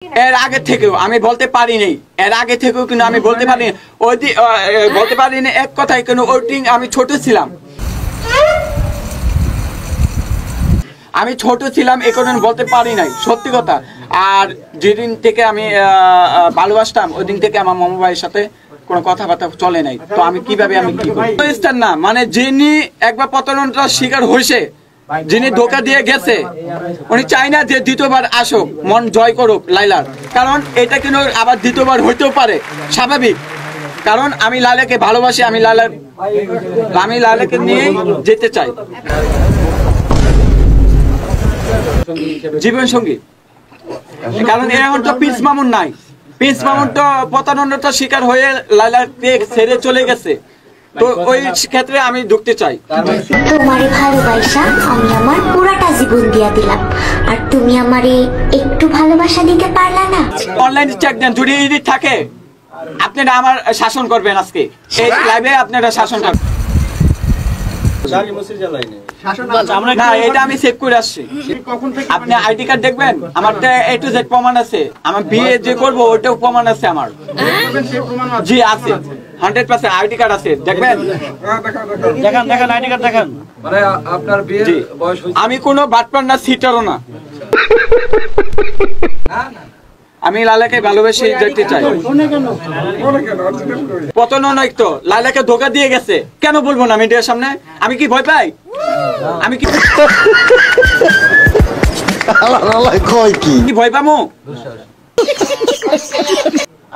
এর আগে থেকেও আমি বলতে পারিনি, এর আগে থেকেও কিন্তু আমি বলতে পারিনি, ওই বলতে পারিনি এক কথায়, কিন্তু ওই আমি ছোট ছিলাম, আমি ছোট ছিলাম এই কারণে বলতে পারি নাই, সত্যি কথা। আর যেদিন থেকে আমি ভালোবাসতাম ওই দিন থেকে আমার মামা ভাইয়ের সাথে কোনো কথাবার্তা চলে নাই। তো আমি কিভাবে আমি কি করব না, মানে যিনি একবার প্রতারণার শিকার হয়েছে, যিনি ধোকা দিয়ে গেছে, উনি চাই না যে দ্বিতীয়বার আসুক, মন জয় করুক লাইলার, কারণ এটা কিন্তু আবার দ্বিতীয়বার হইতেও পারে, স্বাভাবিক। কারণ আমি লাইলাকে ভালোবাসি, আমি লাইলাকে নিয়ে যেতে চাই জীবন সঙ্গী। কারণ এখন তো প্রিন্স মামুন নাই, প্রিন্স মামুন তো প্রতারণার শিকার হয়ে লাইলাকে ছেড়ে চলে গেছে। তো ওই ক্ষেত্রে আমি ঢুকতে চাই। তোমারে ভালোবাসা আমি আমার পুরাটা জীবন দিয়া দিলাম, আর তুমি আমারে একটু ভালোবাসা দিতে পারলা না। অনলাইনে চেক দেন, যদি এডিট থাকে আপনারা আমার শাসন করবেন, আজকে এই লাইভে আপনারা শাসন করবেন। না, এটা আমি সেভ করে আসছি, আপনি আইডি কার্ড দেখবেন, আমার A to Z প্রমাণ আছে, আমার বিয়ে যে করবো ওটাও প্রমাণ আছে আমার, জি আছে 100% আইডি কার্ড আছে, দেখবেন, দেখেন আইডি কার্ড দেখেন। মানে আপনার বিয়ে বয়স হয়েছে? আমি কোনো বাটপার না, সিটারও না, আমি লালাকে ভালোবেসে যেতে চাই। প্রতারণা নয় তো, লালাকে ধোকা দিয়ে গেছে, কেন বলবো না মিডিয়ার সামনে? আমি কি ভয় পাই? আমি কি ভয় পাবো?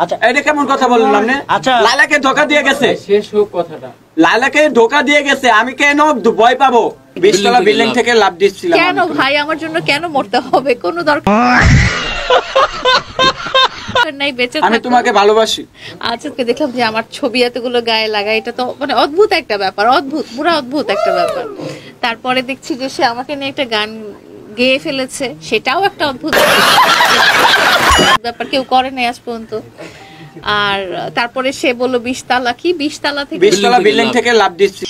আচ্ছা, এটা কেমন কথা বললেন আপনি? আচ্ছা, লালাকে ধোকা দিয়ে গেছে, শেষ হোক কথাটা, লালাকে ধোকা দিয়ে গেছে, আমি কেন ভয় পাবো? 20 তলা বিল্ডিং থেকে লাফ দিচ্ছিলাম। কেন ভাই, আমার জন্য কেন মরতে হবে? কোনো দরকার নাই, বেঁচে থাকো, আমি তোমাকে ভালোবাসি। আচ্ছা, দেখলাম যে আমার ছবি এতগুলো গায়ে লাগায়, এটা তো মানে অদ্ভুত একটা ব্যাপার, অদ্ভুত, পুরো অদ্ভুত একটা ব্যাপার। তারপরে দেখছি যে সে আমাকে নিয়ে একটা গান গেয়ে ফেলেছে, সেটাও একটা অদ্ভুত ব্যাপার, কেউ করে নাই আজ পর্যন্ত। আর তারপরে সে বললো 20 তালা, কি 20 তালা থেকে, 20 তলা বিল্ডিং থেকে লাফ দিচ্ছি।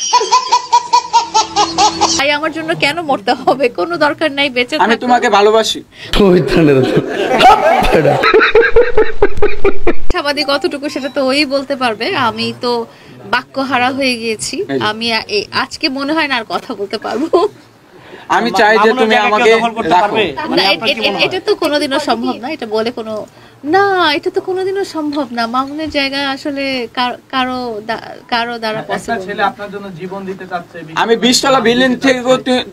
ভাই, আমার জন্য কেন মরতে হবে? কোনো দরকার নাই, বেঁচে থাকো, আমি তোমাকে ভালোবাসি। আশাবাদী কতটুকু সেটা তো ওই বলতে পারবে, আমি তো বাক্য হারা হয়ে গিয়েছি। আমি আজকে মনে হয় না আর কথা বলতে পারবো। আমি চাই যে তুমি আমাকে রাখো। না, এটা তো কোনোদিনও সম্ভব না, এটা বলে কোনো না, এটা তো কোনোদিনও সম্ভব না। মামুনের জায়গা আসলে কারো দ্বারা পসিবল। ছেলে আপনার জন্য জীবন দিতে চাচ্ছে, আমি 20 তলা বিল্ডিং থেকে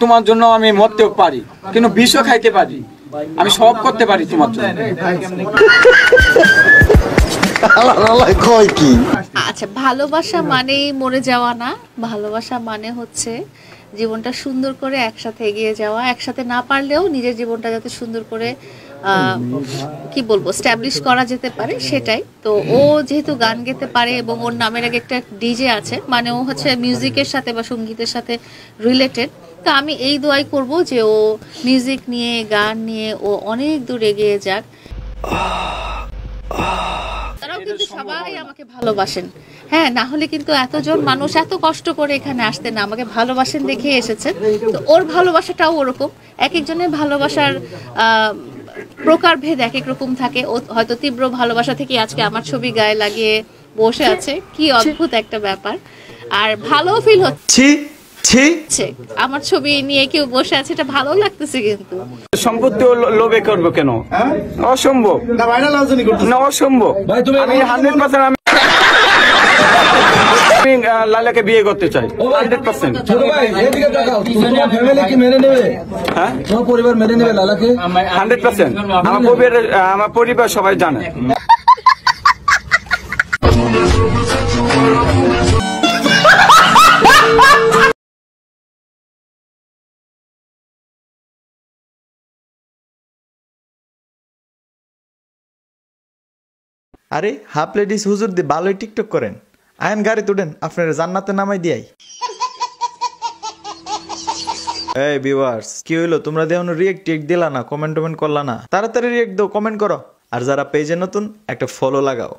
তোমার জন্য আমি মরতেও পারি, কিন্তু বিষও খাইতে পারি, আমি সব করতে পারি তোমার জন্য। আচ্ছা, ভালোবাসা মানেই মরে যাওয়া না, ভালোবাসা মানে হচ্ছে জীবনটা সুন্দর করে একসাথে এগিয়ে যাওয়া, একসাথে না পারলেও নিজের জীবনটা যাতে সুন্দর করে কি বলবো স্ট্যাবলিশ করা যেতে পারে, সেটাই। তো ও যেহেতু গান গেতে পারে এবং ওর নামের আগে একটা ডিজে আছে, মানে ও হচ্ছে মিউজিকের সাথে বা সঙ্গীতের সাথে রিলেটেড। তো আমি এই দোয়াই করব যে ও মিউজিক নিয়ে, গান নিয়ে ও অনেক দূর এগিয়ে যাক। তারাও কিন্তু সবাই আমাকে ভালোবাসেন, হ্যাঁ, না হলে কিন্তু এতজন মানুষ এত কষ্ট করে এখানে আসতেন না, আমাকে ভালোবাসেন দেখে এসেছেন। তো ওর ভালোবাসাটাও ওরকম, এক একজনের ভালোবাসার প্রকারভেদ এক এক রকম থাকে। ও হয়তো তীব্র ভালোবাসা থেকে আজকে আমার ছবি গায়ে লাগিয়ে বসে আছে, কি অদ্ভুত একটা ব্যাপার। আর ভালো ফিল হচ্ছে, আমার ছবি নিয়ে কেউ বসে আছে, এটা ভালো লাগতেছে। কিন্তু সম্পত্তি লোভে করবো কেন? অসম্ভব না, অসম্ভব। আমি 100% আমি লালাকে বিয়ে করতে চাই 100%। ফ্যামিলি কি মেনে নেবে? হ্যাঁ, তোমার পরিবার মেনে নেবে লালাকে 100%। আমার পরিবার সবাই জানে। আরে হাফ লেডিস হুজুর দি ভালোই টিকটক করেন, আইন গাড়ি তুলেন, আপনারা জান্নাতে নামাই দিয়াই। এই ভিউয়ার্স, কি হইলো? তোমরা দেওয়ান রিয়েক্ট দিলা না, কমেন্ট করলা না, তাড়াতাড়ি রিয়েক্ট দাও, কমেন্ট করো। আর যারা পেজে নতুন, একটা ফলো লাগাও।